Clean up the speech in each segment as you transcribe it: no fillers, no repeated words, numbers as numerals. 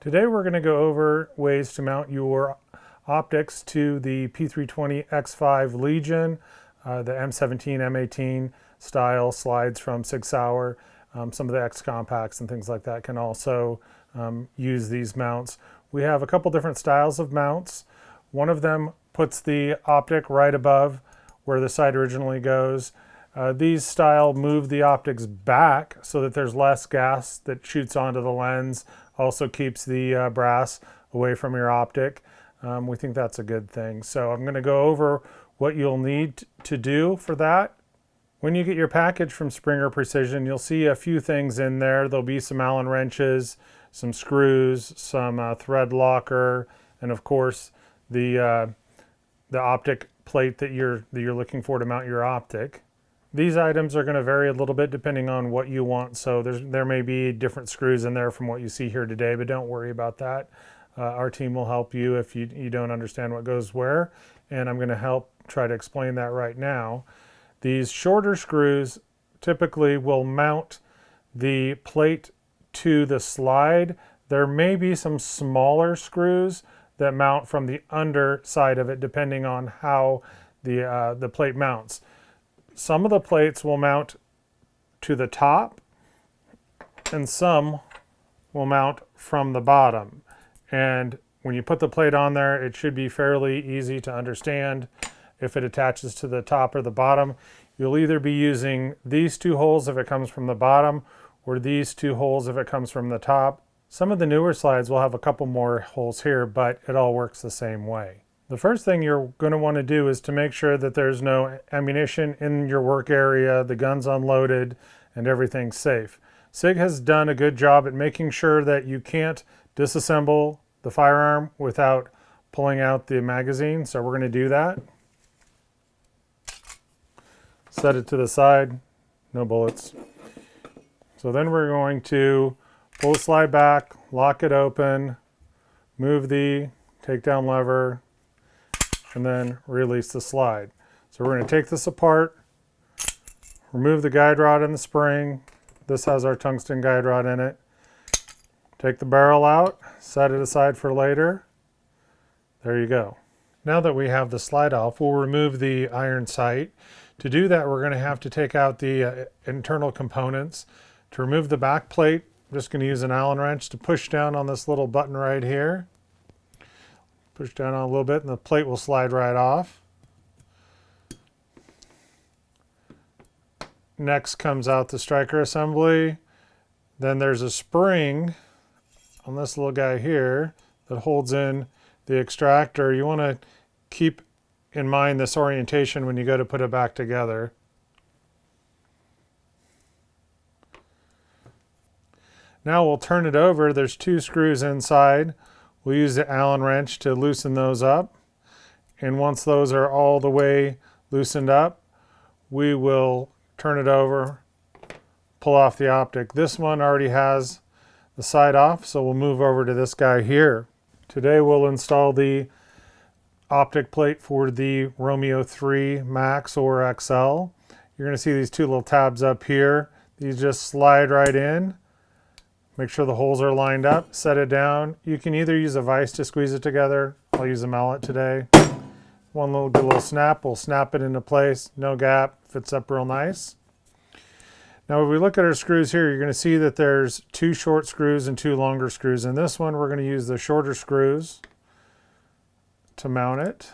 Today we're going to go over ways to mount your optics to the P320 X5 Legion, the M17, M18 style slides from Sig Sauer. Some of the X Compacts and things like that can also use these mounts. We have a couple different styles of mounts. One of them puts the optic right above where the sight originally goes. These style move the optics back so that there's less gas that shoots onto the lens. Also keeps the brass away from your optic. We think that's a good thing. So I'm going to go over what you'll need to do for that. When you get your package from Springer Precision, you'll see a few things in there. There'll be some Allen wrenches, some screws, some thread locker, and of course the optic plate that you're looking for to mount your optic. These items are going to vary a little bit depending on what you want, so there may be different screws in there from what you see here today, but don't worry about that. Our team will help you if you don't understand what goes where, and I'm going to help try to explain that right now. These shorter screws typically will mount the plate to the slide. There may be some smaller screws that mount from the underside of it depending on how the plate mounts. Some of the plates will mount to the top and some will mount from the bottom. And when you put the plate on there, it should be fairly easy to understand if it attaches to the top or the bottom. You'll either be using these two holes if it comes from the bottom or these two holes if it comes from the top. Some of the newer slides will have a couple more holes here, but it all works the same way. The first thing you're going to want to do is to make sure that there's no ammunition in your work area, the gun's unloaded, and everything's safe. Sig has done a good job at making sure that you can't disassemble the firearm without pulling out the magazine, so we're going to do that. Set it to the side, no bullets. So then we're going to pull the slide back, lock it open, move the takedown lever, and then release the slide. So we're going to take this apart, remove the guide rod and the spring. This has our tungsten guide rod in it. Take the barrel out, set it aside for later. There you go. Now that we have the slide off, we'll remove the iron sight. To do that, we're going to have to take out the internal components. To remove the back plate, I'm just going to use an Allen wrench to push down on this little button right here. Push down on a little bit and the plate will slide right off. Next comes out the striker assembly. Then there's a spring on this little guy here that holds in the extractor. You want to keep in mind this orientation when you go to put it back together. Now we'll turn it over. There's two screws inside. We'll use the Allen wrench to loosen those up. And once those are all the way loosened up, we will turn it over, pull off the optic. This one already has the side off, so we'll move over to this guy here. Today we'll install the optic plate for the Romeo 3 Max or XL. You're going to see these two little tabs up here. These just slide right in. Make sure the holes are lined up, set it down. You can either use a vise to squeeze it together. I'll use a mallet today. One little snap, we'll snap it into place, no gap, fits up real nice. Now if we look at our screws here, you're going to see that there's two short screws and two longer screws. In this one, we're going to use the shorter screws to mount it.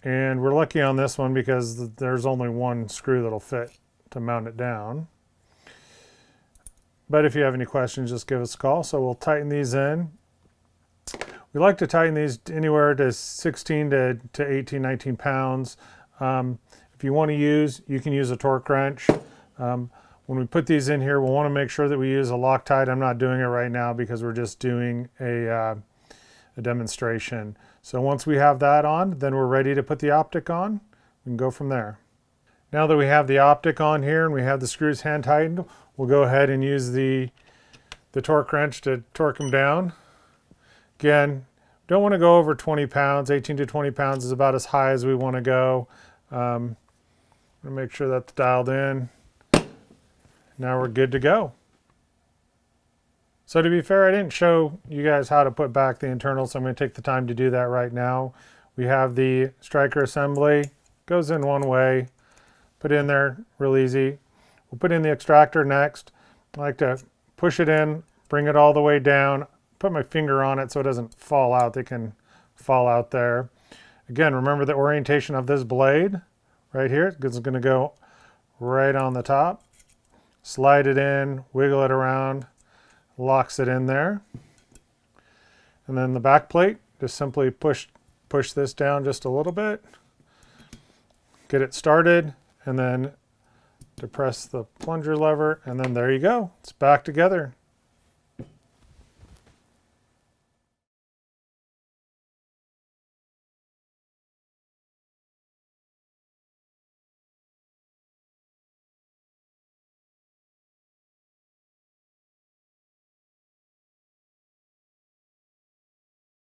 And we're lucky on this one because there's only one screw that'll fit to mount it down. But if you have any questions, just give us a call. So we'll tighten these in. We like to tighten these anywhere to 16 to 18, 19 pounds. If you want to use, you can use a torque wrench. When we put these in here, we'll want to make sure that we use a Loctite. I'm not doing it right now because we're just doing a demonstration. So once we have that on, then we're ready to put the optic on. We can go from there. Now that we have the optic on here and we have the screws hand tightened, we'll go ahead and use the torque wrench to torque them down. Again, don't want to go over 20 pounds. 18 to 20 pounds is about as high as we want to go. I'm going to make sure that's dialed in. Now we're good to go. So to be fair, I didn't show you guys how to put back the internal, so I'm going to take the time to do that right now. We have the striker assembly, goes in one way, put in there real easy. We'll put in the extractor next. I like to push it in, bring it all the way down, put my finger on it so it doesn't fall out. They can fall out there. Again, remember the orientation of this blade right here. It's going to go right on the top. Slide it in, wiggle it around, locks it in there. And then the back plate, just simply push this down just a little bit. Get it started, and then depress the plunger lever, and then there you go. It's back together.